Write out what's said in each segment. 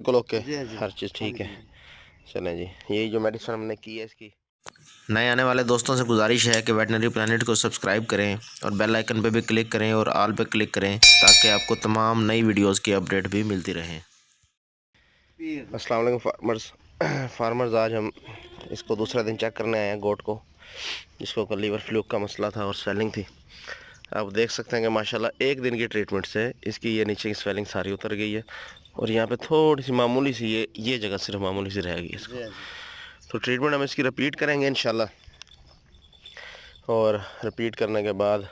बिल्कुल ओके, जी जी हर चीज़ हाँ ठीक है। जी। चलें जी, यही जो मेडिसिन हमने की है इसकी। नए आने वाले दोस्तों से गुजारिश है कि वेटनरी प्लानट को सब्सक्राइब करें और बेल आइकन पर भी क्लिक करें और ऑल पे क्लिक करें ताकि आपको तमाम नई वीडियोस की अपडेट भी मिलती रहें। अस्सलाम वालेकुम फार्मर्स आज हम इसको दूसरा दिन चेक करने आए हैं गोट को, जिसको लीवर फ्लूक का मसला था और स्वेलिंग थी। आप देख सकते हैं कि माशाल्लाह एक दिन की ट्रीटमेंट से इसकी ये नीचे की स्वेलिंग सारी उतर गई है और यहाँ पे थोड़ी सी मामूली सी ये जगह सिर्फ मामूली सी रह गई है इसको। तो ट्रीटमेंट हम इसकी रिपीट करेंगे इंशाल्लाह, और रिपीट करने के बाद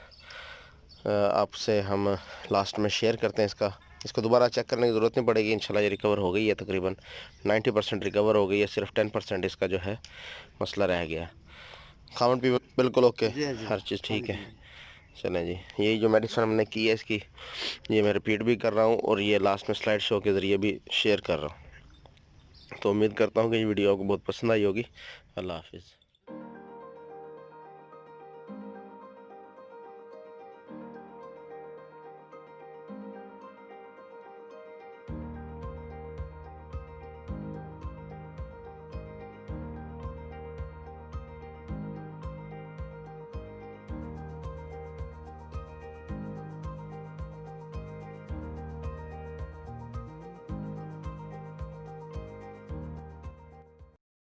आपसे हम लास्ट में शेयर करते हैं इसको दोबारा चेक करने की ज़रूरत नहीं पड़ेगी इंशाल्लाह। ये रिकवर हो गई है, तकरीबन 90% रिकवर हो गई है, सिर्फ 10% इसका जो है मसला रह गया। खावन भी बिल्कुल ओके, जी जी हर चीज़ हाँ ठीक है। जी। चलें जी, यही जो मेडिसिन हमने की है इसकी, ये मैं रिपीट भी कर रहा हूँ और ये लास्ट में स्लाइड शो के ज़रिए भी शेयर कर रहा हूँ। तो उम्मीद करता हूँ कि ये वीडियो आपको बहुत पसंद आई होगी। अल्लाह हाफिज़।